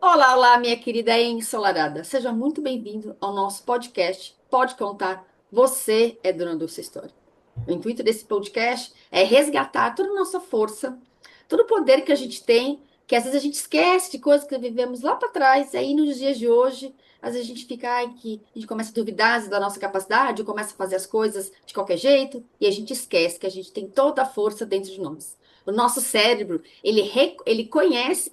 Olá, olá, minha querida ensolarada. Seja muito bem-vindo ao nosso podcast. Pode contar, você é dona da sua história. O intuito desse podcast é resgatar toda a nossa força, todo o poder que a gente tem, que às vezes a gente esquece de coisas que vivemos lá para trás, e aí nos dias de hoje, às vezes a gente fica, ai, que a gente começa a duvidar da nossa capacidade, ou começa a fazer as coisas de qualquer jeito, e a gente esquece que a gente tem toda a força dentro de nós. O nosso cérebro, ele reconhece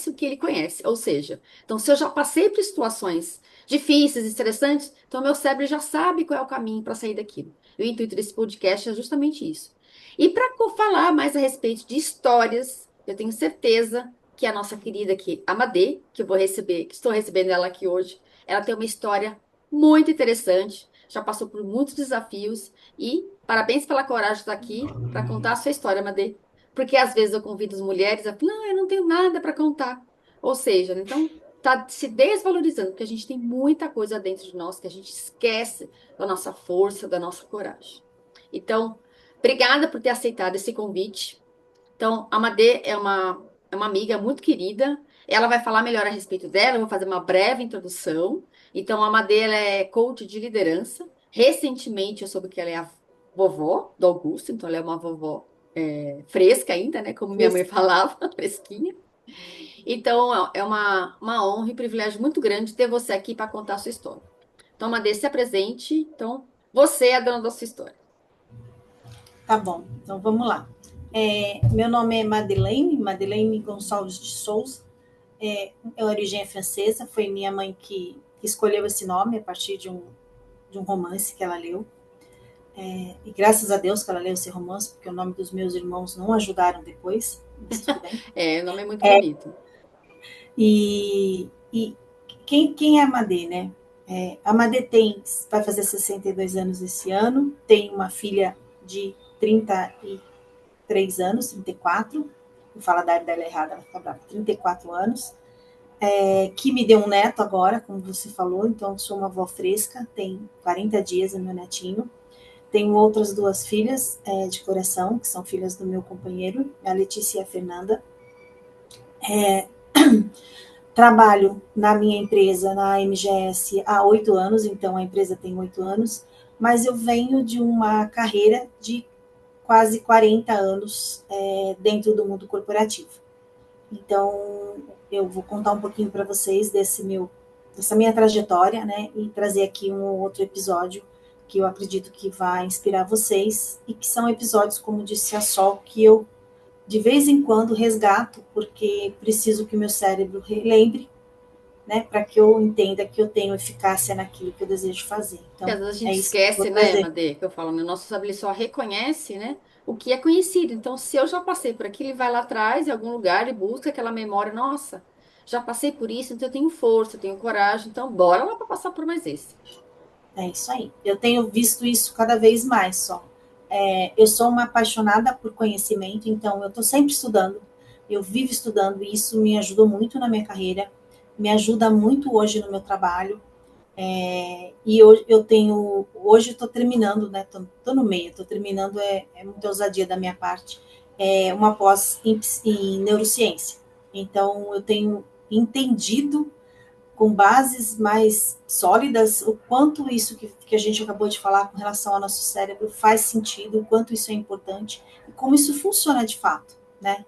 o que ele conhece. Ou seja, então se eu já passei por situações difíceis, estressantes, então meu cérebro já sabe qual é o caminho para sair daquilo. E o intuito desse podcast é justamente isso. E para falar mais a respeito de histórias, eu tenho certeza que a nossa querida aqui, Amadê, que eu vou receber, que estou recebendo ela aqui hoje, ela tem uma história muito interessante, já passou por muitos desafios e parabéns pela coragem de estar aqui para contar a sua história, Amadê. Porque às vezes eu convido as mulheres a falar, não, eu não tenho nada para contar. Ou seja, então tá se desvalorizando, porque a gente tem muita coisa dentro de nós que a gente esquece da nossa força, da nossa coragem. Então, obrigada por ter aceitado esse convite. Então, a Madê é uma amiga muito querida. Ela vai falar melhor a respeito dela. Eu vou fazer uma breve introdução. Então, a Madê, ela é coach de liderança. Recentemente, eu soube que ela é a vovó do Augusto. Então, ela é uma vovó fresca ainda, né? Como minha mãe falava, fresquinha. Então, é uma honra e privilégio muito grande ter você aqui para contar a sua história. Então, Madê, se apresente. Então, você é a dona da sua história. Tá bom, então vamos lá. Meu nome é Madeleine Gonçalves de Souza. A origem é francesa, foi minha mãe que escolheu esse nome a partir de um romance que ela leu. E graças a Deus que ela leu esse romance, porque o nome dos meus irmãos não ajudaram depois, mas tudo bem. É, o nome é muito bonito. E quem é a Madê, né? A Madê vai fazer 62 anos esse ano, tem uma filha de 33 anos, 34, vou falar da idade dela errada, ela fica brava, 34 anos, que me deu um neto agora, como você falou, então sou uma avó fresca, tem 40 dias o meu netinho. Tenho outras duas filhas de coração, que são filhas do meu companheiro, a Letícia e a Fernanda. Trabalho na minha empresa, na MGS, há 8 anos, então a empresa tem 8 anos, mas eu venho de uma carreira de quase 40 anos dentro do mundo corporativo. Então, eu vou contar um pouquinho para vocês dessa minha trajetória, né, e trazer aqui um outro episódio que eu acredito que vai inspirar vocês e que são episódios, como disse a Sol, que eu de vez em quando resgato, porque preciso que o meu cérebro relembre, né, para que eu entenda que eu tenho eficácia naquilo que eu desejo fazer. Que Então, às vezes a é gente isso que eu vou esquece, né, trazer. Madê, que eu falo, né? O nosso cérebro ele só reconhece, né, o que é conhecido. Então, se eu já passei por aquilo, ele vai lá atrás, em algum lugar, e busca aquela memória. Nossa, já passei por isso, então eu tenho força, eu tenho coragem. Então, bora lá para passar por mais esse. É isso aí. Eu tenho visto isso cada vez mais só. Eu sou uma apaixonada por conhecimento, então eu estou sempre estudando. Eu vivo estudando e isso me ajudou muito na minha carreira, me ajuda muito hoje no meu trabalho. E hoje estou terminando, né? Tô no meio, estou terminando, muita ousadia da minha parte, uma pós em neurociência. Então eu tenho entendido com bases mais sólidas, o quanto isso que a gente acabou de falar com relação ao nosso cérebro faz sentido, o quanto isso é importante e como isso funciona de fato, né?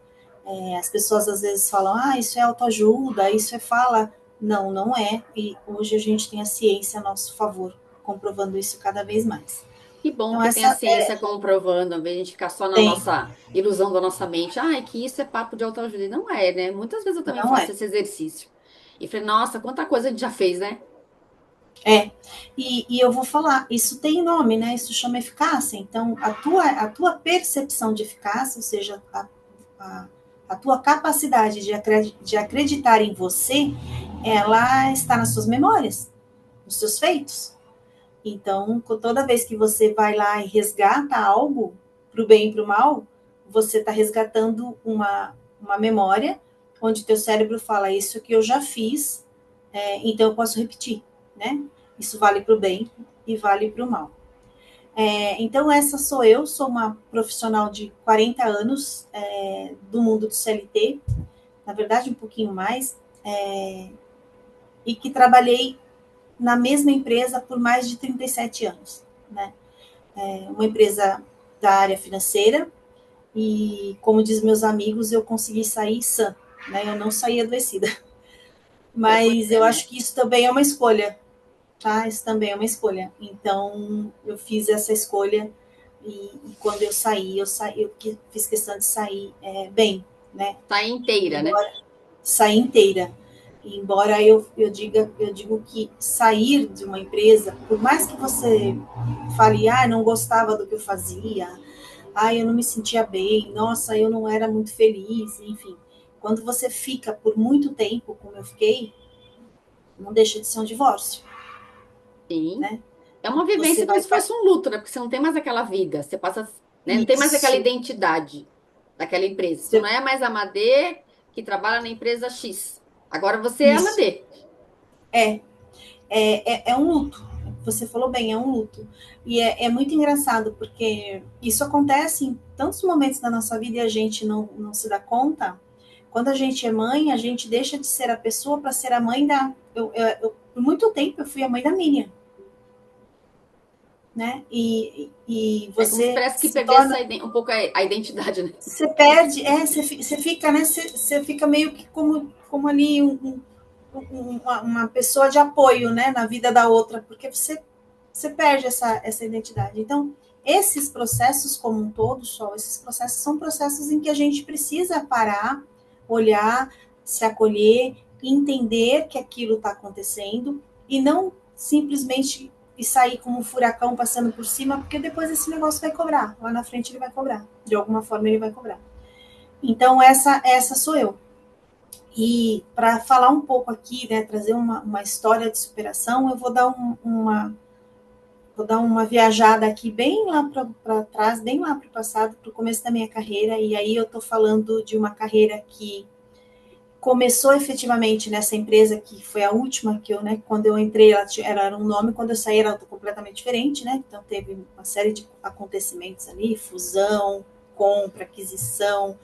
As pessoas às vezes falam, isso é autoajuda, isso é fala. Não, não é. E hoje a gente tem a ciência a nosso favor, comprovando isso cada vez mais. Que bom Então, que tem a essa ciência comprovando, ao invés de a gente ficar só na tem, nossa ilusão da nossa mente. Ai, que isso é papo de autoajuda. E não é, né? Muitas vezes eu também não faço é. esse exercício. E falei, nossa, quanta coisa a gente já fez, né? É. E eu vou falar, isso tem nome, né? Isso chama eficácia. Então, a tua percepção de eficácia, ou seja, a, a tua capacidade de acreditar em você, ela está nas suas memórias, nos seus feitos. Então, toda vez que você vai lá e resgata algo, para o bem e para o mal, você está resgatando uma memória onde teu cérebro fala isso que eu já fiz, então eu posso repetir, né? Isso vale para o bem e vale para o mal. Então, essa sou eu, sou uma profissional de 40 anos do mundo do CLT, na verdade, um pouquinho mais. e que trabalhei na mesma empresa por mais de 37 anos, né? Uma empresa da área financeira e, como diz meus amigos, eu consegui sair sã, né? Eu não saí adoecida. Pois Mas é, eu né? acho que isso também é uma escolha, tá? Isso também é uma escolha. Então, eu fiz essa escolha e quando eu saí, eu fiz questão de sair bem, né? Tá inteira, né? Embora sair inteira. Embora eu digo que sair de uma empresa, por mais que você fale, não gostava do que eu fazia, eu não me sentia bem, nossa, eu não era muito feliz, enfim. Quando você fica por muito tempo, como eu fiquei, não deixa de ser um divórcio, Sim. né? É uma Você vivência como vai se fosse um luto, né? Porque você não tem mais aquela vida, você passa, né? Não tem mais aquela isso, identidade daquela empresa. Você não você, é mais a Madê que trabalha na empresa X. Agora você é a isso Madê. é, é um luto. Você falou bem, é um luto. E é muito engraçado, porque isso acontece em tantos momentos da nossa vida e a gente não se dá conta. Quando a gente é mãe, a gente deixa de ser a pessoa para ser a mãe da. Por muito tempo eu fui a mãe da Miriam, né? E É como se você parece que se perdesse torna. um pouco a identidade, né? Você perde, você fica, né? Você fica meio que como ali uma pessoa de apoio, né, na vida da outra, porque você perde essa identidade. Então, esses processos como um todo, só esses processos são processos em que a gente precisa parar, olhar, se acolher, entender que aquilo está acontecendo e não simplesmente e sair como um furacão passando por cima, porque depois esse negócio vai cobrar. Lá na frente ele vai cobrar. De alguma forma ele vai cobrar. Então, essa sou eu. E para falar um pouco aqui, né, trazer uma história de superação, eu vou dar uma viajada aqui bem lá para trás, bem lá para o passado, para o começo da minha carreira. E aí eu estou falando de uma carreira que começou efetivamente nessa empresa, que foi a última que eu, né, quando eu entrei, ela era um nome, quando eu saí, era completamente diferente, né? Então teve uma série de acontecimentos ali, fusão, compra, aquisição,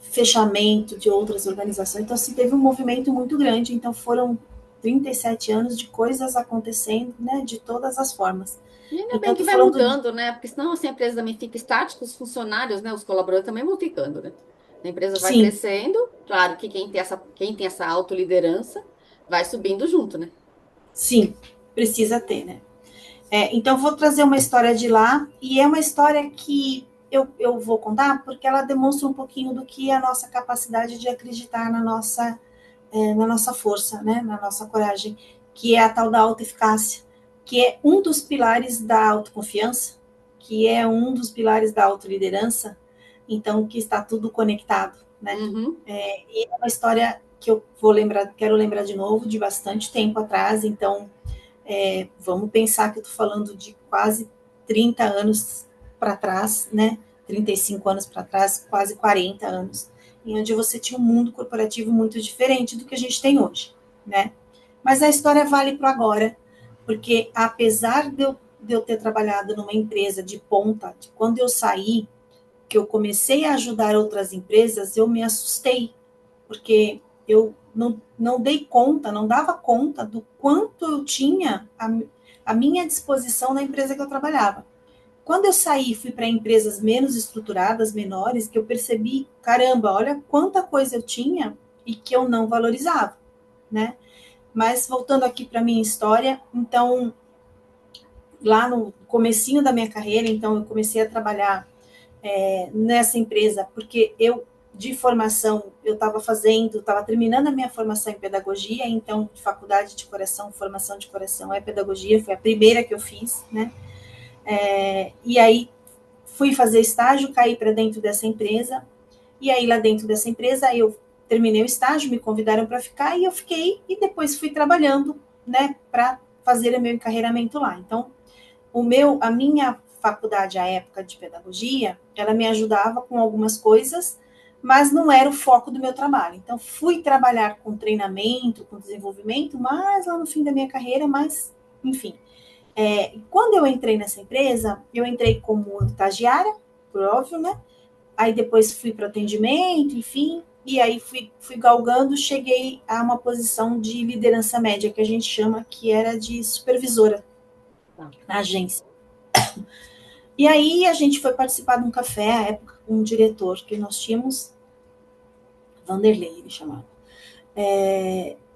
fechamento de outras organizações. Então, assim, teve um movimento muito grande. Então, foram 37 anos de coisas acontecendo, né, de todas as formas. E ainda Então, bem que estou vai falando de. mudando, né? Porque senão assim, a empresa também fica estática, os funcionários, né? Os colaboradores também vão ficando, né? A empresa vai Sim, crescendo, claro que quem tem essa autoliderança vai subindo junto, né? sim, precisa ter, né? Então, vou trazer uma história de lá, e é uma história que eu vou contar porque ela demonstra um pouquinho do que é a nossa capacidade de acreditar na nossa força, né, na nossa coragem, que é a tal da autoeficácia, que é um dos pilares da autoconfiança, que é um dos pilares da autoliderança, então que está tudo conectado, né? Uhum. E é uma história que eu quero lembrar de novo, de bastante tempo atrás, então vamos pensar que eu estou falando de quase 30 anos para trás, né? 35 anos para trás, quase 40 anos, em onde você tinha um mundo corporativo muito diferente do que a gente tem hoje, né? Mas a história vale para agora, porque apesar de eu ter trabalhado numa empresa de ponta, de quando eu saí, que eu comecei a ajudar outras empresas, eu me assustei, porque eu não dei conta, não dava conta do quanto eu tinha a minha disposição na empresa que eu trabalhava. Quando eu saí, fui para empresas menos estruturadas, menores, que eu percebi, caramba, olha quanta coisa eu tinha e que eu não valorizava, né? Mas voltando aqui para minha história, então lá no comecinho da minha carreira, então eu comecei a trabalhar nessa empresa, porque eu, de formação, eu estava terminando a minha formação em pedagogia, então, faculdade de coração, formação de coração é pedagogia, foi a primeira que eu fiz, né? E aí fui fazer estágio, caí para dentro dessa empresa, e aí lá dentro dessa empresa eu terminei o estágio, me convidaram para ficar, e eu fiquei, e depois fui trabalhando, né, para fazer o meu encarreiramento lá. Então, a minha faculdade, à época de pedagogia, ela me ajudava com algumas coisas, mas não era o foco do meu trabalho. Então, fui trabalhar com treinamento, com desenvolvimento, mas lá no fim da minha carreira, mas, enfim. Quando eu entrei nessa empresa, eu entrei como estagiária, por óbvio, né? Aí depois fui para atendimento, enfim, e aí fui galgando, cheguei a uma posição de liderança média, que a gente chama, que era de supervisora Tá. na agência. E aí a gente foi participar de um café, à época, com um diretor que nós tínhamos, Vanderlei, ele chamava.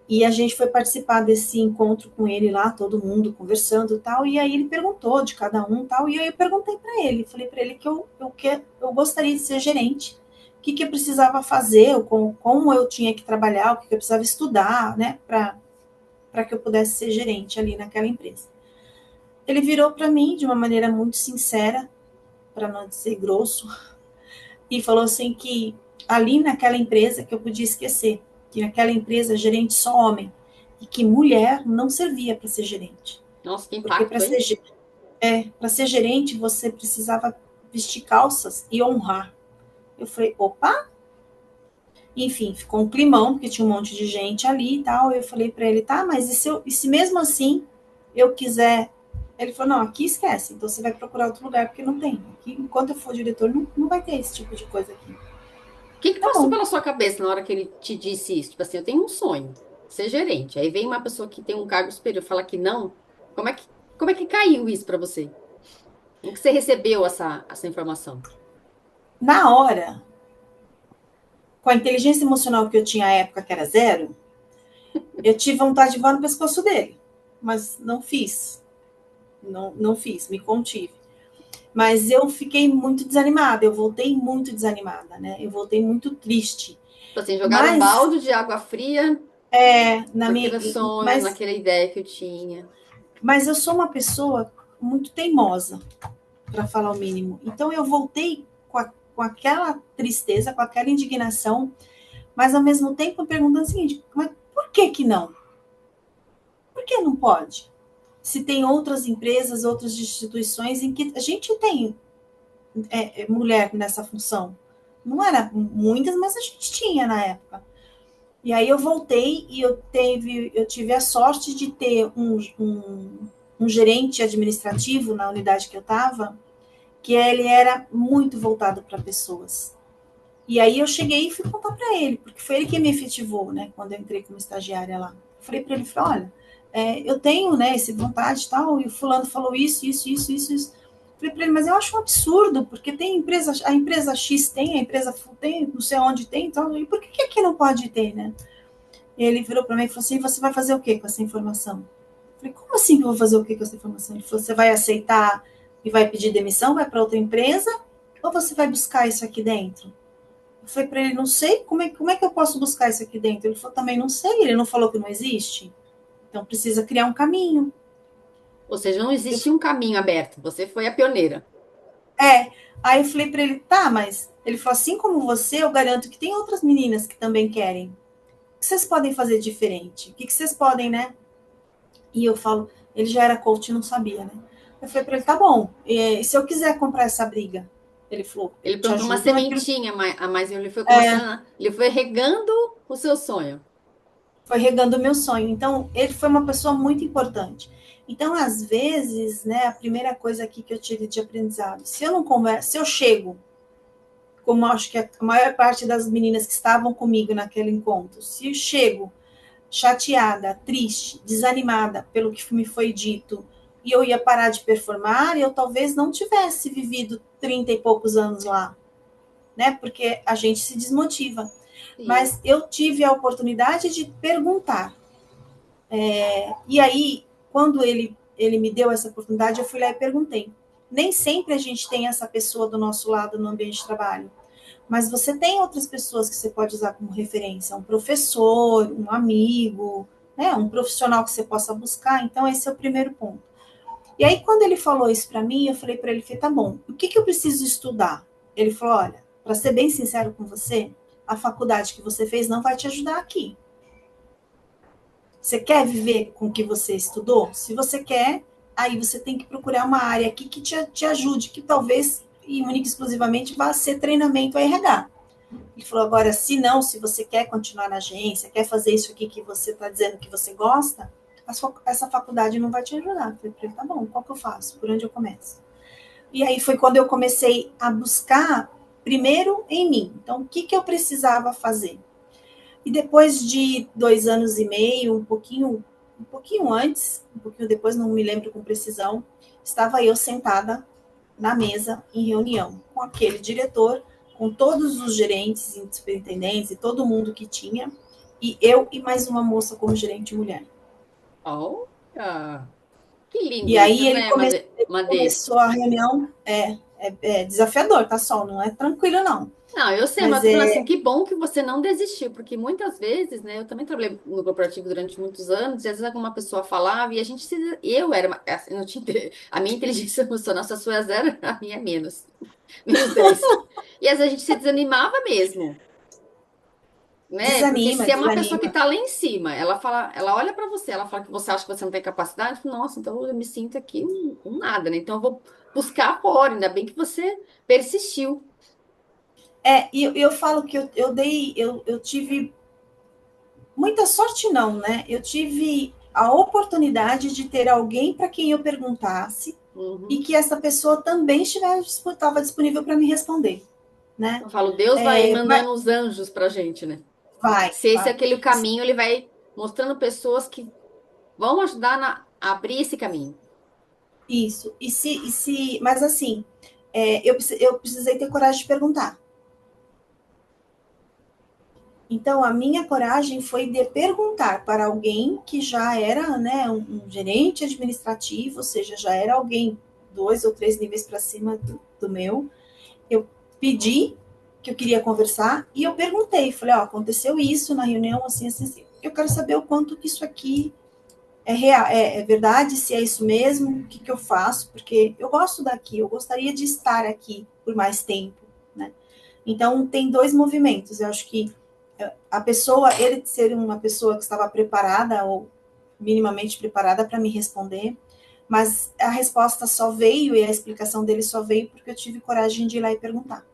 E a gente foi participar desse encontro com ele lá, todo mundo conversando e tal, e aí ele perguntou de cada um e tal, e aí eu perguntei para ele, falei para ele que eu gostaria de ser gerente, o que eu precisava fazer, como eu tinha que trabalhar, o que eu precisava estudar, né, para que eu pudesse ser gerente ali naquela empresa. Ele virou para mim de uma maneira muito sincera, para não dizer grosso, e falou assim que ali naquela empresa que eu podia esquecer, que naquela empresa gerente só homem, e que mulher não servia para ser gerente. Nossa, que Porque impacto, hein? para ser gerente você precisava vestir calças e honrar. Eu falei, opa! Enfim, ficou um climão, porque tinha um monte de gente ali e tal. Eu falei para ele, tá, mas e se mesmo assim eu quiser. Ele falou, não, aqui esquece, então você vai procurar outro lugar, porque não tem. Aqui, enquanto eu for diretor, não vai ter esse tipo de coisa aqui. O que que Tá passou bom. pela sua cabeça na hora que ele te disse isso? Tipo assim, eu tenho um sonho, ser gerente. Aí vem uma pessoa que tem um cargo superior e fala que não. Como é que, como é que caiu isso para você? Como que você recebeu essa informação? Na hora, com a inteligência emocional que eu tinha à época, que era zero, eu tive vontade de voar no pescoço dele. Mas não fiz. Não fiz, me contive. Mas eu fiquei muito desanimada, eu voltei muito desanimada, né? Eu voltei muito triste. Tipo assim, jogar um Mas, balde de água fria na minha, naquele sonho, mas, naquela ideia que eu tinha. mas eu sou uma pessoa muito teimosa, para falar o mínimo. Então eu voltei com aquela tristeza, com aquela indignação, mas ao mesmo tempo perguntando o seguinte: mas por que que não? Por que não pode? Se tem outras empresas, outras instituições em que a gente tem mulher nessa função. Não era muitas, mas a gente tinha na época. E aí eu voltei e eu tive a sorte de ter um gerente administrativo na unidade que eu estava, que ele era muito voltado para pessoas. E aí eu cheguei e fui contar para ele, porque foi ele que me efetivou, né, quando eu entrei como estagiária lá. Eu falei para ele, olha, eu tenho, né, essa vontade e tal, e o fulano falou isso. Falei para ele, mas eu acho um absurdo, porque tem empresa, a empresa X tem, a empresa tem, não sei onde tem, então, e por que aqui não pode ter, né? E ele virou para mim e falou assim, você vai fazer o que com essa informação? Eu falei, como assim que eu vou fazer o que com essa informação? Ele falou, você vai aceitar e vai pedir demissão, vai para outra empresa, ou você vai buscar isso aqui dentro? Eu falei para ele, não sei, como é que eu posso buscar isso aqui dentro? Ele falou, também não sei, ele não falou que não existe. Então precisa criar um caminho. Ou seja, não Eu, existia um caminho aberto. Você foi a pioneira. aí eu falei para ele, tá, mas ele falou, assim como você, eu garanto que tem outras meninas que também querem. O que vocês podem fazer diferente? O que vocês podem, né? E eu falo, ele já era coach e não sabia, né? Eu falei para ele, tá bom, e se eu quiser comprar essa briga? Ele falou, eu Ele te plantou uma ajudo naquilo. sementinha a mais, ele foi começando, ele foi regando o seu sonho. Foi regando o meu sonho. Então, ele foi uma pessoa muito importante. Então, às vezes, né, a primeira coisa aqui que eu tive de aprendizado, se eu não converso, se eu chego, como acho que a maior parte das meninas que estavam comigo naquele encontro, se eu chego chateada, triste, desanimada pelo que me foi dito, e eu ia parar de performar, eu talvez não tivesse vivido 30 e poucos anos lá, né? Porque a gente se desmotiva. Sim. Mas eu tive a oportunidade de perguntar. E aí, quando ele me deu essa oportunidade, eu fui lá e perguntei. Nem sempre a gente tem essa pessoa do nosso lado no ambiente de trabalho, mas você tem outras pessoas que você pode usar como referência, um professor, um amigo, né, um profissional que você possa buscar. Então, esse é o primeiro ponto. E aí, quando ele falou isso para mim, eu falei para ele, tá bom, o que eu preciso estudar? Ele falou, olha, para ser bem sincero com você, a faculdade que você fez não vai te ajudar aqui. Você quer viver com o que você estudou? Se você quer, aí você tem que procurar uma área aqui que te ajude, que talvez, e única e exclusivamente, vá ser treinamento a RH. Ele falou, agora, se não, se você quer continuar na agência, quer fazer isso aqui que você está dizendo que você gosta, essa faculdade não vai te ajudar. Eu falei para ele, tá bom, qual que eu faço? Por onde eu começo? E aí foi quando eu comecei a buscar primeiro em mim. Então, o que eu precisava fazer? E depois de 2 anos e meio, um pouquinho antes, um pouquinho depois, não me lembro com precisão, estava eu sentada na mesa em reunião com aquele diretor, com todos os gerentes e superintendentes e todo mundo que tinha, e eu e mais uma moça como gerente mulher. Olha, que lindo E aí isso, ele né, Madê? começou a reunião, é desafiador, tá, Sol? Não é tranquilo, não. Não, eu sei, mas Mas eu tô falando assim, que bom que você não desistiu, porque muitas vezes, né, eu também trabalhei no corporativo durante muitos anos, e às vezes alguma pessoa falava, e a gente eu era, assim, não tinha, a minha inteligência emocional, se a sua é zero, a minha é menos, -10. E às vezes a gente se desanimava mesmo, né? Porque desanima, se é uma pessoa que desanima. tá lá em cima, ela fala, ela olha pra você, ela fala que você acha que você não tem capacidade, nossa, então eu me sinto aqui um nada, né? Então eu vou buscar fora, ainda bem que você persistiu. E eu falo que eu tive muita sorte, não, né? Eu tive a oportunidade de ter alguém para quem eu perguntasse e Uhum. que essa pessoa também estava disponível para me responder, né? Eu falo, Deus vai Vai, mandando os anjos pra gente, né? vai, Se esse é vai. aquele caminho, ele vai mostrando pessoas que vão ajudar a abrir esse caminho. Isso. Mas assim, eu precisei ter coragem de perguntar. Então, a minha coragem foi de perguntar para alguém que já era, né, um gerente administrativo, ou seja, já era alguém 2 ou 3 níveis para cima do meu. Eu pedi que eu queria conversar e eu perguntei, falei, ó, aconteceu isso na reunião, assim, assim, assim. Eu quero saber o quanto que isso aqui é real, é verdade, se é isso mesmo, o que eu faço, porque eu gosto daqui, eu gostaria de estar aqui por mais tempo, né? Então, tem dois movimentos. Eu acho que a pessoa, ele ser uma pessoa que estava preparada ou minimamente preparada para me responder, mas a resposta só veio e a explicação dele só veio porque eu tive coragem de ir lá e perguntar,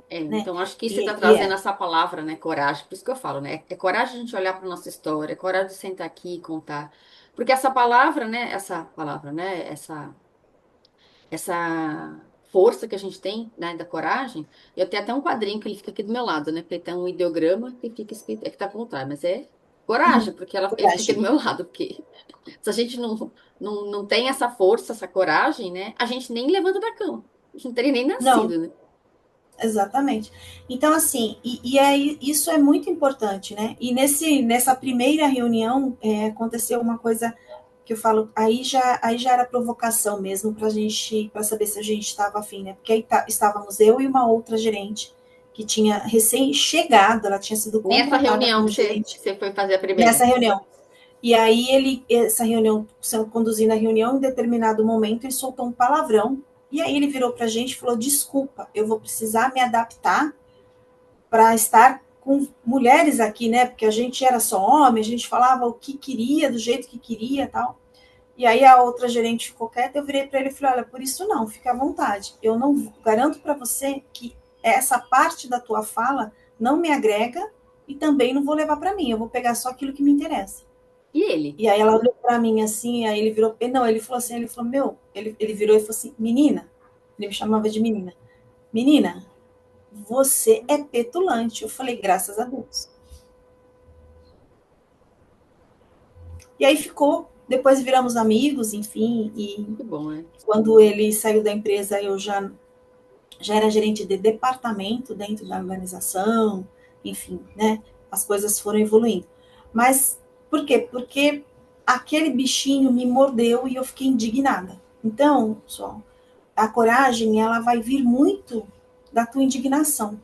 É, né? então, acho que você está E trazendo essa palavra, né? Coragem. Por isso que eu falo, né? É coragem a gente olhar para nossa história, é coragem de sentar aqui e contar. Porque essa palavra, né? Essa força que a gente tem, né, da coragem. Eu tenho até um quadrinho que ele fica aqui do meu lado, né? Porque tem um ideograma que fica escrito, é que tá com contrário, mas é coragem, porque ele fica aqui do coragem. meu lado, porque se a gente não tem essa força, essa coragem, né? A gente nem levanta da cama. A gente não teria nem Não, nascido, né? exatamente. Então, assim, isso é muito importante, né? E nessa primeira reunião aconteceu uma coisa que eu falo, aí já era provocação mesmo para gente, para saber se a gente estava afim, né? Porque aí estávamos eu e uma outra gerente que tinha recém-chegado, ela tinha sido Nessa contratada reunião como que gerente você foi fazer a primeira. nessa reunião. E aí essa reunião, conduzindo a reunião, em determinado momento, ele soltou um palavrão. E aí ele virou para a gente e falou: desculpa, eu vou precisar me adaptar para estar com mulheres aqui, né? Porque a gente era só homem, a gente falava o que queria, do jeito que queria, tal. E aí a outra gerente ficou quieta, eu virei para ele e falei: olha, por isso não, fica à vontade. Eu não garanto para você que essa parte da tua fala não me agrega e também não vou levar para mim. Eu vou pegar só aquilo que me interessa. E ele? E aí ela olhou para mim assim, aí ele virou, não, ele falou assim, ele falou, ele virou e falou assim, menina, ele me chamava de menina, você é petulante. Eu falei, graças a Deus. E aí ficou, depois viramos amigos, enfim, e Que bom, né? quando ele saiu da empresa, eu já era gerente de departamento dentro da organização, enfim, né? As coisas foram evoluindo. Mas por quê? Porque aquele bichinho me mordeu e eu fiquei indignada. Então, pessoal, a coragem, ela vai vir muito da tua indignação.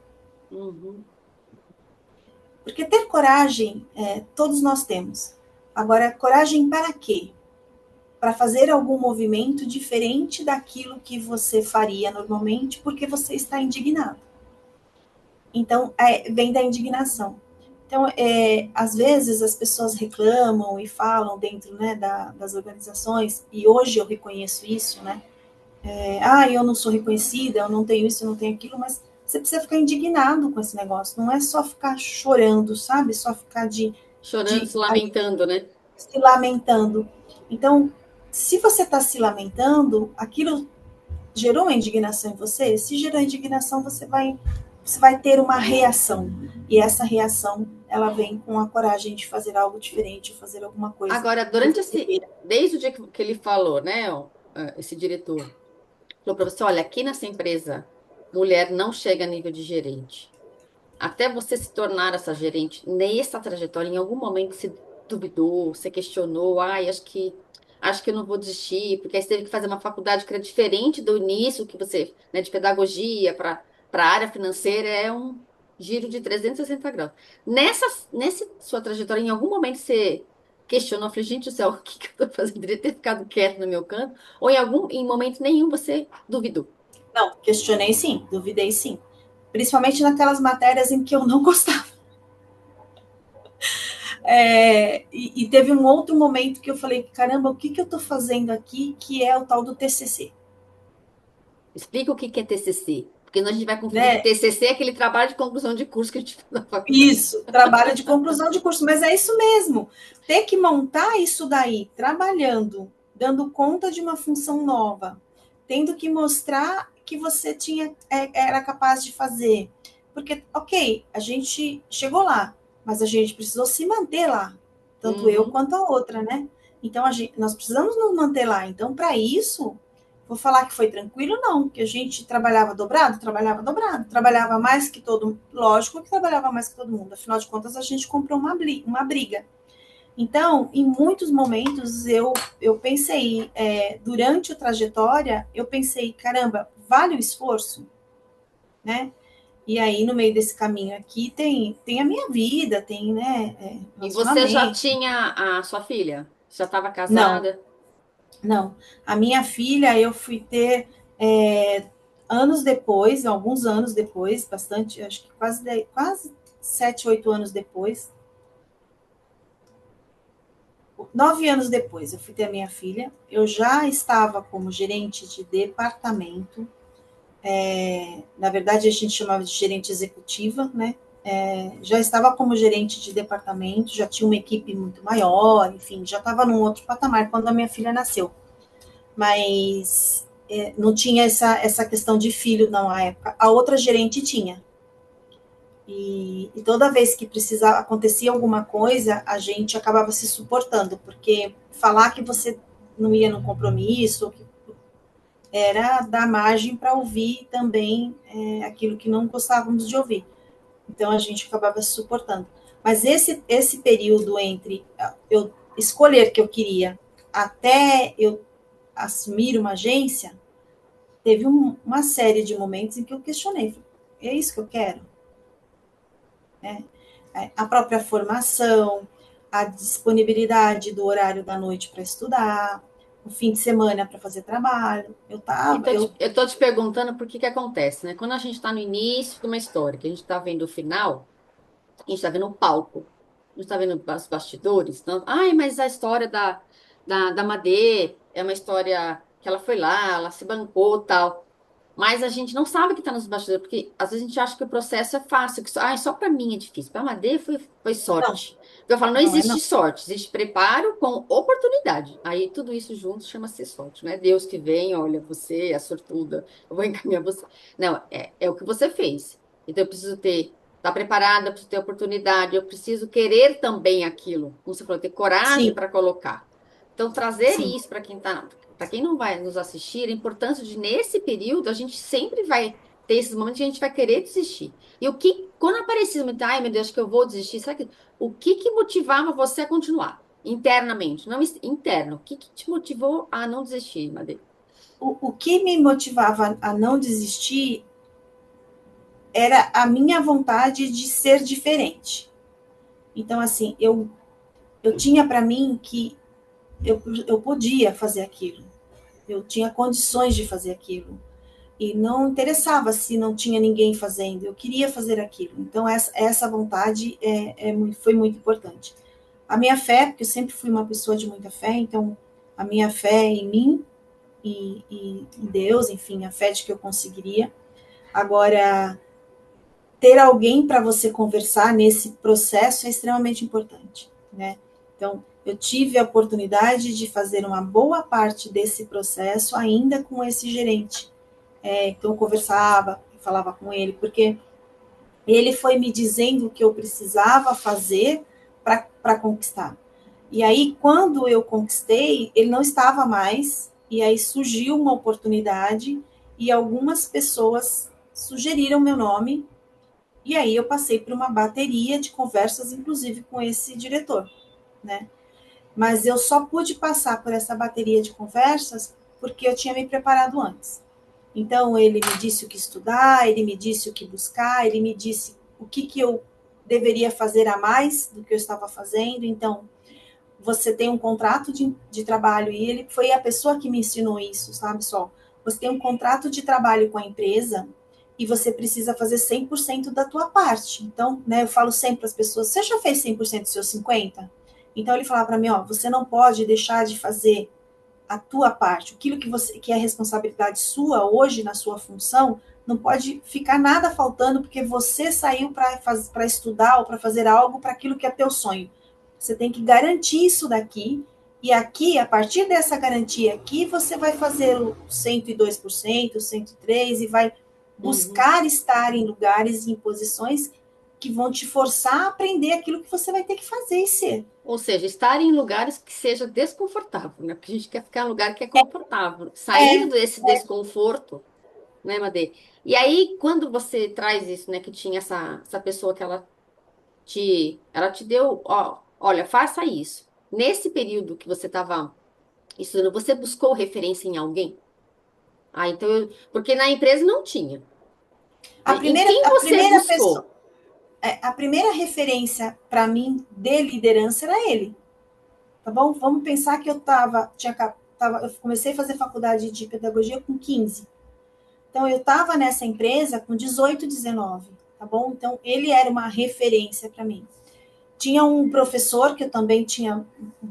Uhum. Porque ter coragem, todos nós temos. Agora, coragem para quê? Para fazer algum movimento diferente daquilo que você faria normalmente, porque você está indignado. Então, vem da indignação. Então, às vezes as pessoas reclamam e falam dentro, né, das organizações, e hoje eu reconheço isso, né? Eu não sou reconhecida, eu não tenho isso, eu não tenho aquilo, mas você precisa ficar indignado com esse negócio. Não é só ficar chorando, sabe? Só ficar Chorando, se lamentando, né? se lamentando. Então, se você está se lamentando, aquilo gerou uma indignação em você? Se gerou indignação, você vai ter uma reação. E essa reação, ela vem com a coragem de fazer algo diferente, fazer alguma coisa. Agora, desde o dia que ele falou, né, ó, esse diretor, falou para você, olha, aqui nessa empresa, mulher não chega a nível de gerente. Até você se tornar essa gerente, nessa trajetória, em algum momento você duvidou, você questionou, ai, acho que eu não vou desistir, porque aí você teve que fazer uma faculdade que era diferente do início que você, né, de pedagogia para a área financeira, é um giro de 360 graus. Nessa sua trajetória, em algum momento você questionou, falei, gente do céu, o que que eu tô fazendo? Eu deveria ter ficado quieto no meu canto, ou em momento nenhum você duvidou. Não, questionei sim, duvidei sim. Principalmente naquelas matérias em que eu não gostava. E teve um outro momento que eu falei, caramba, o que eu estou fazendo aqui, que é o tal do TCC, Explica o que que é TCC, porque senão a gente vai confundir que né? TCC é aquele trabalho de conclusão de curso que a gente faz na faculdade. Isso, trabalho de conclusão de curso, mas é isso mesmo. Ter que montar isso daí, trabalhando, dando conta de uma função nova, tendo que mostrar que você era capaz de fazer. Porque, ok, a gente chegou lá, mas a gente precisou se manter lá, tanto eu Uhum. quanto a outra, né? Então, nós precisamos nos manter lá. Então, para isso, vou falar que foi tranquilo, não, porque a gente trabalhava dobrado, trabalhava mais que todo, lógico que trabalhava mais que todo mundo, afinal de contas a gente comprou uma briga. Então, em muitos momentos eu pensei, durante a trajetória, eu pensei, caramba, vale o esforço, né? E aí, no meio desse caminho aqui, tem a minha vida, tem, né, E você já relacionamento. tinha a sua filha? Já estava Não, casada? não. A minha filha, eu fui ter anos depois, alguns anos depois, bastante, acho que quase 7, 8 anos depois, 9 anos depois, eu fui ter a minha filha. Eu já estava como gerente de departamento. Na verdade, a gente chamava de gerente executiva, né? Já estava como gerente de departamento, já tinha uma equipe muito maior, enfim, já estava num outro patamar quando a minha filha nasceu. Mas não tinha essa questão de filho, não, à época. A outra gerente tinha. E toda vez que precisava, acontecia alguma coisa, a gente acabava se suportando, porque falar que você não ia no compromisso era dar margem para ouvir também aquilo que não gostávamos de ouvir. Então a gente acabava se suportando. Mas esse período entre eu escolher que eu queria até eu assumir uma agência, teve uma série de momentos em que eu questionei, é isso que eu quero? Né? A própria formação, a disponibilidade do horário da noite para estudar, o fim de semana para fazer trabalho. Eu tô te perguntando por que que acontece, né? Quando a gente está no início de uma história, que a gente está vendo o final, a gente está vendo o palco, a gente está vendo os bastidores. Então, ai, mas a história da Madê é uma história que ela foi lá, ela se bancou, tal. Mas a gente não sabe o que está nos bastidores, porque às vezes a gente acha que o processo é fácil, só para mim é difícil. Para a Madê foi Não, sorte. Eu falo, não não é existe não. sorte, existe preparo com oportunidade. Aí tudo isso junto chama-se sorte, não é Deus que vem, olha, você é sortuda, eu vou encaminhar você. Não, é o que você fez. Então eu preciso estar preparada, eu preciso ter oportunidade, eu preciso querer também aquilo. Como você falou, ter coragem Sim, para colocar. Então, trazer sim, isso para quem não vai nos assistir, a importância de, nesse período, a gente sempre vai ter esses momentos que a gente vai querer desistir. E quando aparecia, ai meu Deus, acho que eu vou desistir, sabe o que que motivava você a continuar? Internamente, não interno. O que que te motivou a não desistir, Madeira? o que me motivava a não desistir era a minha vontade de ser diferente. Então, assim, eu tinha para mim que eu podia fazer aquilo, eu tinha condições de fazer aquilo. E não interessava se não tinha ninguém fazendo, eu queria fazer aquilo. Então, essa vontade foi muito importante. A minha fé, porque eu sempre fui uma pessoa de muita fé, então a minha fé em mim e em Deus, enfim, a fé de que eu conseguiria. Agora, ter alguém para você conversar nesse processo é extremamente importante, né? Então, eu tive a oportunidade de fazer uma boa parte desse processo ainda com esse gerente. Então eu conversava, falava com ele, porque ele foi me dizendo o que eu precisava fazer para conquistar. E aí, quando eu conquistei, ele não estava mais, e aí surgiu uma oportunidade, e algumas pessoas sugeriram meu nome, e aí eu passei por uma bateria de conversas, inclusive com esse diretor, né? Mas eu só pude passar por essa bateria de conversas porque eu tinha me preparado antes. Então, ele me disse o que estudar, ele me disse o que buscar, ele me disse o que eu deveria fazer a mais do que eu estava fazendo. Então, você tem um contrato de trabalho, e ele foi a pessoa que me ensinou isso, sabe só? Você tem um contrato de trabalho com a empresa e você precisa fazer 100% da tua parte. Então, né, eu falo sempre para as pessoas, você já fez 100% dos seus 50%? Então, ele falava para mim, ó, você não pode deixar de fazer a tua parte, aquilo que é responsabilidade sua hoje na sua função, não pode ficar nada faltando porque você saiu para estudar ou para fazer algo para aquilo que é teu sonho. Você tem que garantir isso daqui, e aqui, a partir dessa garantia aqui, você vai fazer o 102%, o 103%, e vai Uhum. buscar estar em lugares e em posições que vão te forçar a aprender aquilo que você vai ter que fazer e ser. Ou seja, estar em lugares que seja desconfortável, né? Porque a gente quer ficar em um lugar que é confortável, saindo É, desse desconforto, né, Made? E aí, quando você traz isso, né, que tinha essa pessoa que ela te deu, ó, olha, faça isso. Nesse período que você estava estudando, você buscou referência em alguém? Ah, então, porque na empresa não tinha, a né? Em primeira, quem a você primeira pessoa, buscou? a primeira referência para mim de liderança era ele, tá bom? Vamos pensar que eu comecei a fazer faculdade de pedagogia com 15. Então eu estava nessa empresa com 18, 19, tá bom? Então ele era uma referência para mim. Tinha um professor que eu também tinha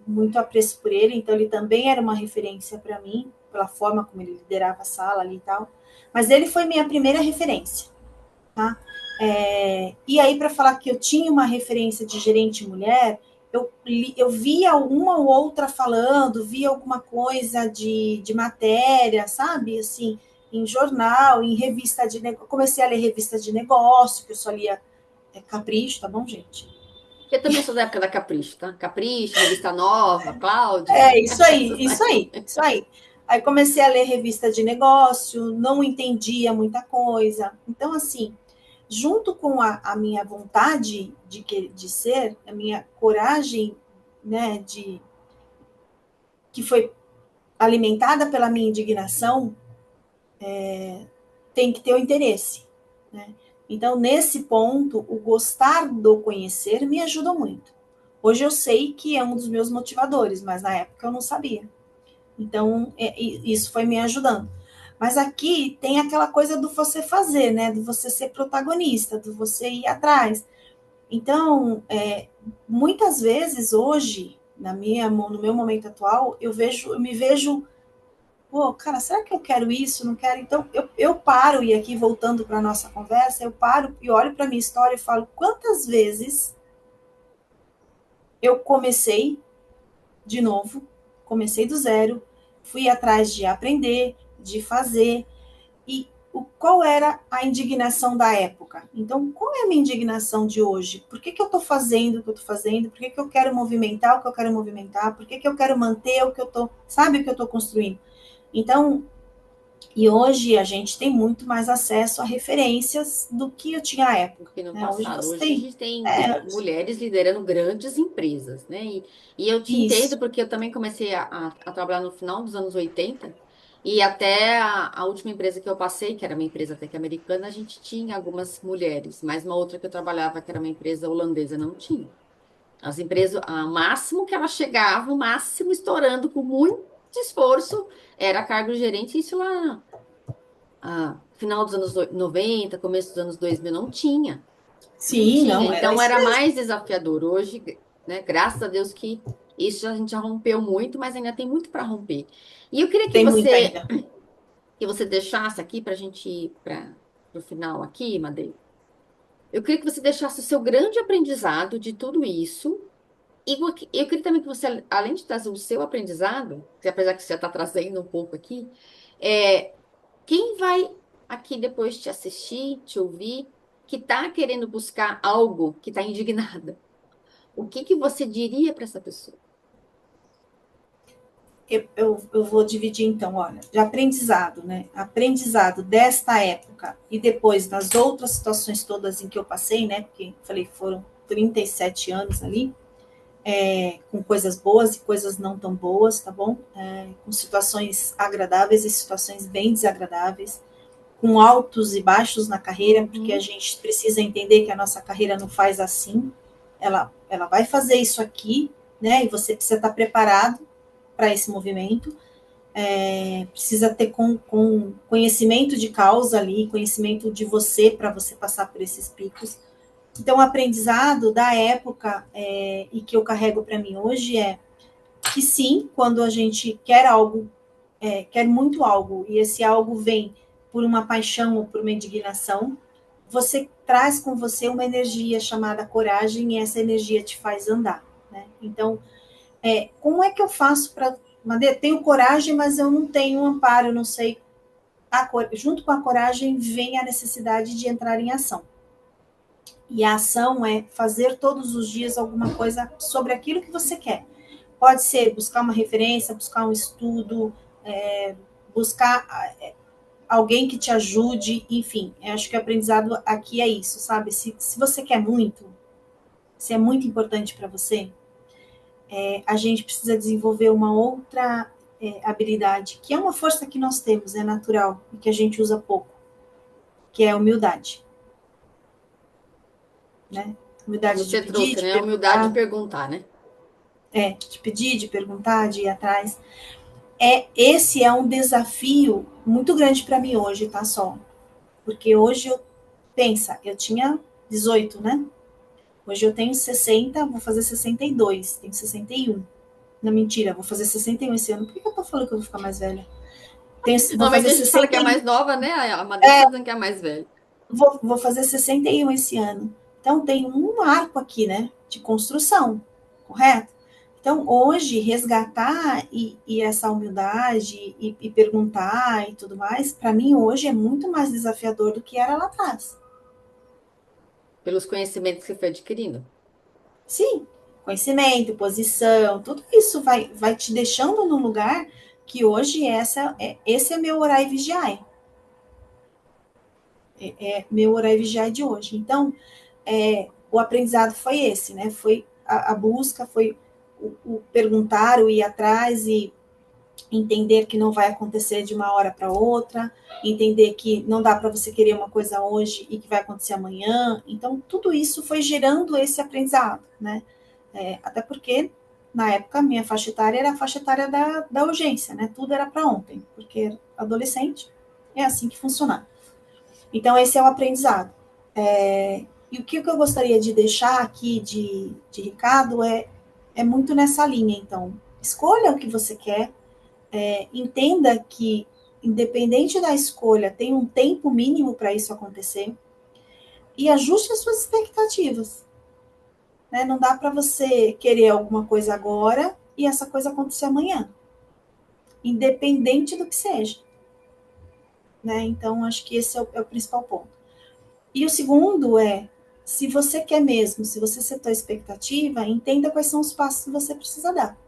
muito apreço por ele, então ele também era uma referência para mim, pela forma como ele liderava a sala ali e tal. Mas ele foi minha primeira referência, tá? E aí, para falar que eu tinha uma referência de gerente mulher, eu via uma ou outra falando, via alguma coisa de matéria, sabe? Assim, em jornal, em revista de negócio. Comecei a ler revista de negócio, que eu só lia Capricho, tá bom, gente? Eu também sou da época da Capricho, tá? Capricho, Revista Nova, Cláudia. É, isso Essas aí, isso aí. aí, isso aí. Aí comecei a ler revista de negócio, não entendia muita coisa. Então, assim, junto com a minha vontade de ser, a minha coragem, né, que foi alimentada pela minha indignação, tem que ter o interesse, né? Então, nesse ponto, o gostar do conhecer me ajuda muito. Hoje eu sei que é um dos meus motivadores, mas na época eu não sabia. Então, isso foi me ajudando. Mas aqui tem aquela coisa do você fazer, né? Do você ser protagonista, do você ir atrás. Então, muitas vezes hoje, no meu momento atual, eu me vejo, pô, cara, será que eu quero isso? Não quero? Então, eu paro, e aqui voltando para a nossa conversa, eu paro e olho para a minha história e falo, quantas vezes eu comecei de novo, comecei do zero, fui atrás de aprender, de fazer, e qual era a indignação da época? Então, qual é a minha indignação de hoje? Por que eu estou fazendo o que eu estou fazendo? Por que eu quero movimentar o que eu quero movimentar? Por que eu quero manter o que eu estou, sabe, o que eu estou construindo? Então, e hoje a gente tem muito mais acesso a referências do que eu tinha à época. Que no Né? Hoje passado. você Hoje a tem. gente tem É, mulheres liderando grandes empresas, né? E eu te entendo isso. porque eu também comecei a trabalhar no final dos anos 80 e até a última empresa que eu passei, que era uma empresa até que americana, a gente tinha algumas mulheres, mas uma outra que eu trabalhava, que era uma empresa holandesa, não tinha. As empresas, o máximo que ela chegava, o máximo estourando com muito esforço, era cargo de gerente, isso lá, final dos anos 90, começo dos anos 2000, não tinha. Não Sim, tinha, não, era então isso era mesmo. mais desafiador. Hoje, né, graças a Deus que isso a gente já rompeu muito, mas ainda tem muito para romper. E eu queria Tem muito ainda. que você deixasse aqui para a gente ir para o final aqui, Madeira. Eu queria que você deixasse o seu grande aprendizado de tudo isso. E eu queria também que você, além de trazer o seu aprendizado, que apesar que você já está trazendo um pouco aqui, é, quem vai aqui depois te assistir, te ouvir, que está querendo buscar algo, que está indignada. O que que você diria para essa pessoa? Eu vou dividir então, olha, de aprendizado, né? Aprendizado desta época e depois nas outras situações todas em que eu passei, né? Porque falei que foram 37 anos ali, com coisas boas e coisas não tão boas, tá bom? Com situações agradáveis e situações bem desagradáveis, com altos e baixos na carreira, porque a Uhum. gente precisa entender que a nossa carreira não faz assim, ela vai fazer isso aqui, né? E você precisa estar preparado para esse movimento, precisa ter com conhecimento de causa ali, conhecimento de você para você passar por esses picos. Então, o aprendizado da época e que eu carrego para mim hoje é que sim, quando a gente quer algo, quer muito algo, e esse algo vem por uma paixão ou por uma indignação, você traz com você uma energia chamada coragem e essa energia te faz andar, né? Então, como é que eu faço para... Tenho coragem, mas eu não tenho amparo, eu não sei. Junto com a coragem vem a necessidade de entrar em ação. E a ação é fazer todos os dias alguma coisa sobre aquilo que você quer. Pode ser buscar uma referência, buscar um estudo, buscar alguém que te ajude, enfim. Eu acho que o aprendizado aqui é isso, sabe? Se você quer muito, se é muito importante para você, a gente precisa desenvolver uma outra habilidade, que é uma força que nós temos, é natural, e que a gente usa pouco, que é a humildade, né? Como Humildade de você pedir, trouxe, de né? A humildade de perguntar, perguntar, né? de pedir, de perguntar, de ir atrás. Esse é um desafio muito grande para mim hoje, tá, Sol? Porque hoje eu tinha 18, né? Hoje eu tenho 60, vou fazer 62, tenho 61. Não, mentira, vou fazer 61 esse ano. Por que eu tô falando que eu vou ficar mais velha? Vou Normalmente fazer a gente fala que é 61, mais nova, né? A Madeixa está dizendo que é mais velha. vou fazer 61 esse ano. Então tem um arco aqui, né? De construção, correto? Então, hoje, resgatar e essa humildade e perguntar e tudo mais, para mim, hoje é muito mais desafiador do que era lá atrás. Pelos conhecimentos que você foi adquirindo. Sim, conhecimento, posição, tudo isso vai te deixando no lugar que hoje esse é meu orar e vigiar. Meu orar e vigiar de hoje. Então, o aprendizado foi esse, né? Foi a busca, foi o perguntar, o ir atrás e entender que não vai acontecer de uma hora para outra, entender que não dá para você querer uma coisa hoje e que vai acontecer amanhã. Então, tudo isso foi gerando esse aprendizado, né? Até porque, na época, minha faixa etária era a faixa etária da urgência, né? Tudo era para ontem, porque adolescente é assim que funciona. Então, esse é o aprendizado. E o que eu gostaria de deixar aqui de recado é muito nessa linha. Então, escolha o que você quer, entenda que, independente da escolha, tem um tempo mínimo para isso acontecer e ajuste as suas expectativas. Né? Não dá para você querer alguma coisa agora e essa coisa acontecer amanhã, independente do que seja. Né? Então, acho que esse é o principal ponto. E o segundo se você quer mesmo, se você setou a expectativa, entenda quais são os passos que você precisa dar.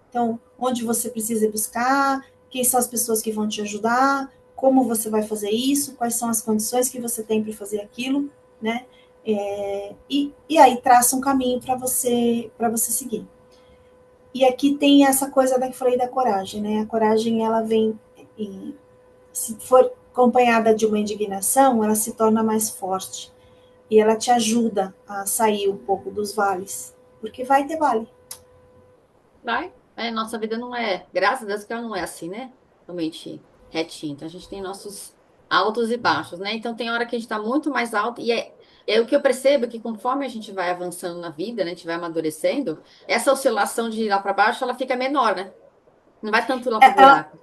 Então, onde você precisa buscar, quem são as pessoas que vão te ajudar, como você vai fazer isso, quais são as condições que você tem para fazer aquilo, né? E aí traça um caminho para você seguir. E aqui tem essa coisa da que falei da coragem, né? A coragem ela vem, se for acompanhada de uma indignação, ela se torna mais forte e ela te ajuda a sair um pouco dos vales, porque vai ter vale. Vai. Nossa vida não é, graças a Deus que ela não é assim, né? Realmente retinha. Então a gente tem nossos altos e baixos, né? Então tem hora que a gente está muito mais alto é o que eu percebo que conforme a gente vai avançando na vida, né? A gente vai amadurecendo, essa oscilação de ir lá para baixo, ela fica menor, né? Não vai tanto lá pro Ela buraco.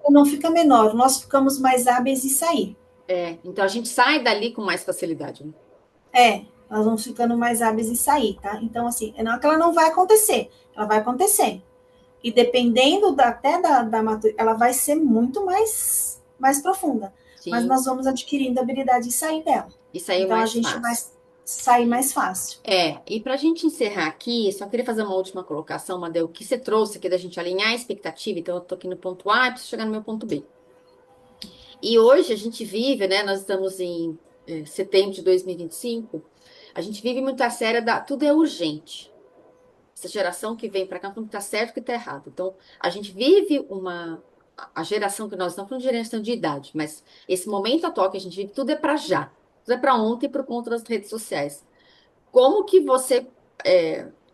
não fica menor, nós ficamos mais hábeis em sair. Então a gente sai dali com mais facilidade, né? Nós vamos ficando mais hábeis em sair, tá? Então, assim, não é que ela não vai acontecer, ela vai acontecer. E dependendo até da maturidade, ela vai ser muito mais profunda. mas sim. nós vamos adquirindo a habilidade de sair dela. Isso aí é Então a mais gente vai fácil. sair mais fácil. E para a gente encerrar aqui, só queria fazer uma última colocação, Madeu, que você trouxe aqui da gente alinhar a expectativa. Então, eu estou aqui no ponto A e preciso chegar no meu ponto B. E hoje a gente vive, né? Nós estamos em setembro de 2025. A gente vive muito a série da tudo é urgente. Essa geração que vem para cá, tudo está certo e está errado. Então, a gente vive a geração que nós estamos falando de geração de idade, mas esse momento atual que a gente vive, tudo é para já. Tudo é para ontem por conta das redes sociais. Como que o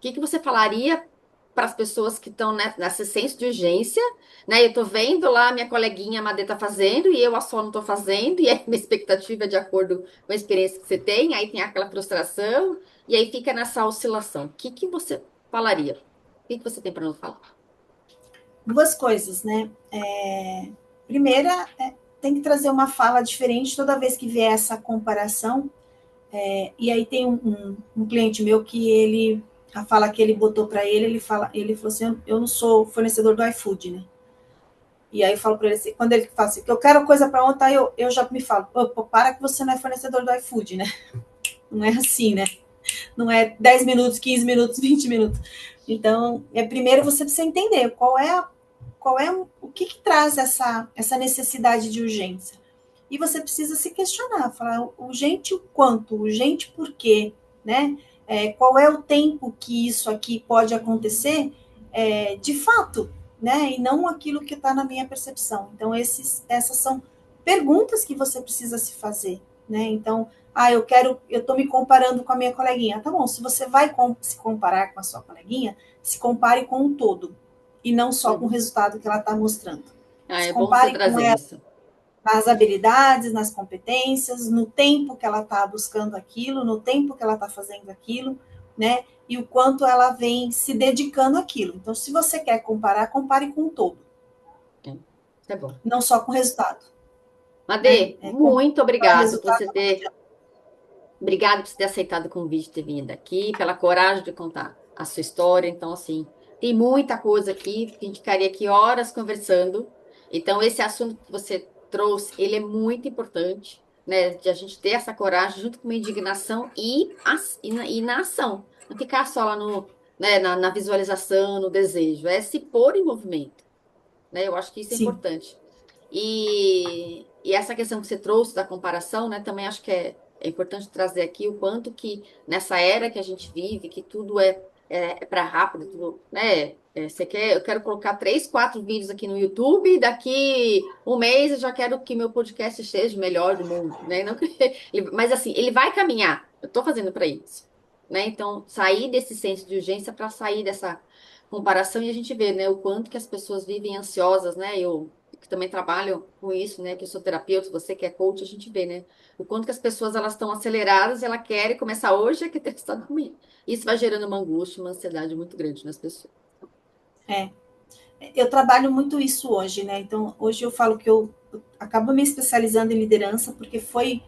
que que você falaria para as pessoas que estão nessa senso de urgência, né? Eu estou vendo lá minha coleguinha Madê tá fazendo e eu a só não estou fazendo, e aí minha expectativa é de acordo com a experiência que você tem, aí tem aquela frustração, e aí fica nessa oscilação. O que que você falaria? O que que você tem para nos falar? Duas coisas, né? Primeira, tem que trazer uma fala diferente toda vez que vier essa comparação. E aí tem um cliente meu que a fala que ele botou para ele falou assim, eu não sou fornecedor do iFood, né? E aí eu falo para ele assim, quando ele fala assim, que eu quero coisa para ontem, aí eu já me falo, opa, para que você não é fornecedor do iFood, né? Não é assim, né? Não é 10 minutos, 15 minutos, 20 minutos. Então, primeiro você precisa entender o que traz essa necessidade de urgência. E você precisa se questionar, falar urgente o quanto, urgente por quê, né? Qual é o tempo que isso aqui pode acontecer de fato, né? E não aquilo que está na minha percepção. Então, essas são perguntas que você precisa se fazer, né? Então, eu estou me comparando com a minha coleguinha. Tá bom, se você vai se comparar com a sua coleguinha, se compare com o todo e não só com o Uhum. resultado que ela está mostrando. Ah, Se é bom você compare com trazer ela isso. nas habilidades, nas competências, no tempo que ela está buscando aquilo, no tempo que ela está fazendo aquilo, né? E o quanto ela vem se dedicando àquilo. Então, se você quer comparar, compare com o todo, É, isso é bom. não só com o resultado, né? Madê, Comparar muito o obrigado por resultado você não ter adianta. Obrigada por você ter aceitado o convite, ter vindo aqui, pela coragem de contar a sua história. Então, assim, tem muita coisa aqui, que a gente ficaria aqui horas conversando. Então, esse assunto que você trouxe, ele é muito importante, né? De a gente ter essa coragem junto com uma indignação e na ação. Não ficar só lá na visualização, no desejo. É se pôr em movimento, né? Eu acho que isso é Sim, importante. E essa questão que você trouxe da comparação, né, também acho que é importante trazer aqui o quanto que nessa era que a gente vive, que tudo é para rápido, tudo, né? Eu quero colocar 3, 4 vídeos aqui no YouTube, e daqui um mês eu já quero que meu podcast esteja o melhor do mundo, né? Não que- mas assim, ele vai caminhar. Eu estou fazendo para isso, né? Então, sair desse senso de urgência para sair dessa comparação e a gente vê, né, o quanto que as pessoas vivem ansiosas, né? Eu que também trabalho com isso, né, que eu sou terapeuta, você que é coach, a gente vê, né, o quanto que as pessoas elas estão aceleradas, ela quer começar hoje, é que ter resultado amanhã. Isso vai gerando uma angústia, uma ansiedade muito grande nas pessoas. é. Eu trabalho muito isso hoje, né? Então, hoje eu falo que eu acabo me especializando em liderança, porque foi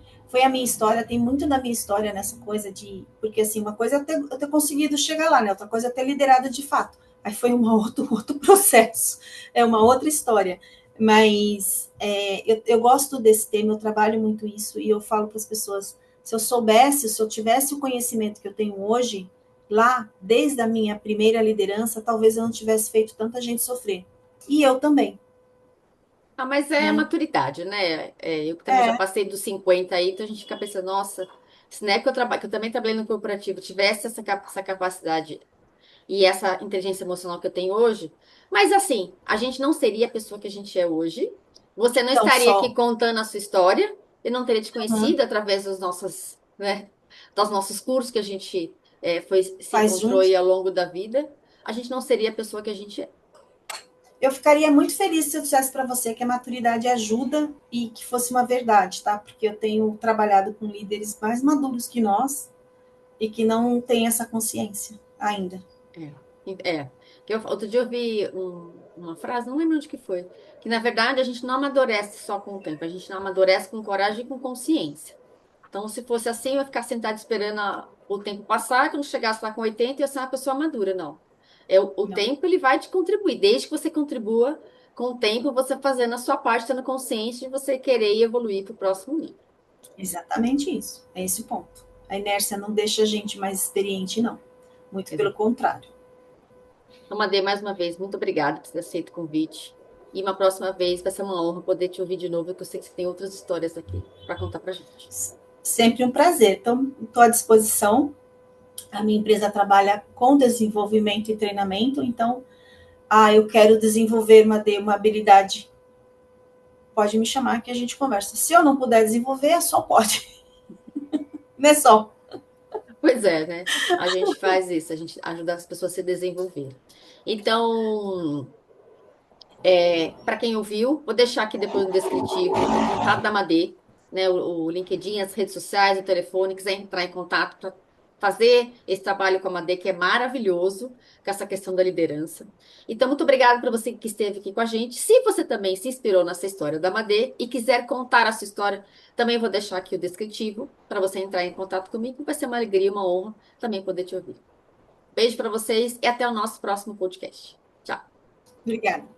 a minha história, tem muito da minha história nessa coisa de. Porque, assim, uma coisa é eu ter conseguido chegar lá, né? Outra coisa é ter liderado de fato. Aí foi outro processo, é uma outra história. Mas eu gosto desse tema, eu trabalho muito isso, e eu falo para as pessoas: se eu soubesse, se eu tivesse o conhecimento que eu tenho hoje, lá, desde a minha primeira liderança, talvez eu não tivesse feito tanta gente sofrer. E eu também, Ah, mas é a né? maturidade, né? Eu que também já É, passei dos 50 aí, então a gente fica pensando, nossa, se na época que eu também trabalhei no corporativo, tivesse essa capacidade e essa inteligência emocional que eu tenho hoje. Mas assim, a gente não seria a pessoa que a gente é hoje. Você não então estaria aqui só contando a sua história. Eu não teria te uhum, conhecido através dos nossos cursos que a gente se faz encontrou junto. aí ao longo da vida. A gente não seria a pessoa que a gente é. Eu ficaria muito feliz se eu dissesse para você que a maturidade ajuda e que fosse uma verdade, tá? Porque eu tenho trabalhado com líderes mais maduros que nós e que não têm essa consciência ainda. É. Outro dia eu vi uma frase, não lembro onde que foi, que na verdade a gente não amadurece só com o tempo, a gente não amadurece com coragem e com consciência. Então, se fosse assim, eu ia ficar sentada esperando o tempo passar, quando chegasse lá com 80, eu ia ser uma pessoa madura. Não. O Não. tempo, ele vai te contribuir, desde que você contribua com o tempo, você fazendo a sua parte, tendo consciência de você querer evoluir para o próximo nível. Exatamente isso. É esse o ponto. A inércia não deixa a gente mais experiente, não. Muito pelo Exato. contrário. Então, Madê, mais uma vez, muito obrigada por ter aceito o convite. E uma próxima vez vai ser uma honra poder te ouvir de novo, porque eu sei que você tem outras histórias aqui para contar para gente. Sempre um prazer. Então, estou à disposição. A minha empresa trabalha com desenvolvimento e treinamento, então, eu quero desenvolver uma habilidade, pode me chamar que a gente conversa. Se eu não puder desenvolver, é só pode. Não é só. Pois é, né? A gente faz isso, a gente ajuda as pessoas a se desenvolver. Então, para quem ouviu, vou deixar aqui depois no descritivo o contato da Madê, né? O LinkedIn, as redes sociais, o telefone, quiser entrar em contato para fazer esse trabalho com a Madê, que é maravilhoso, com essa questão da liderança. Então, muito obrigada para você que esteve aqui com a gente. Se você também se inspirou nessa história da Madê e quiser contar a sua história, também vou deixar aqui o descritivo para você entrar em contato comigo. Vai ser uma alegria, uma honra também poder te ouvir. Beijo para vocês e até o nosso próximo podcast. Tchau. Obrigada.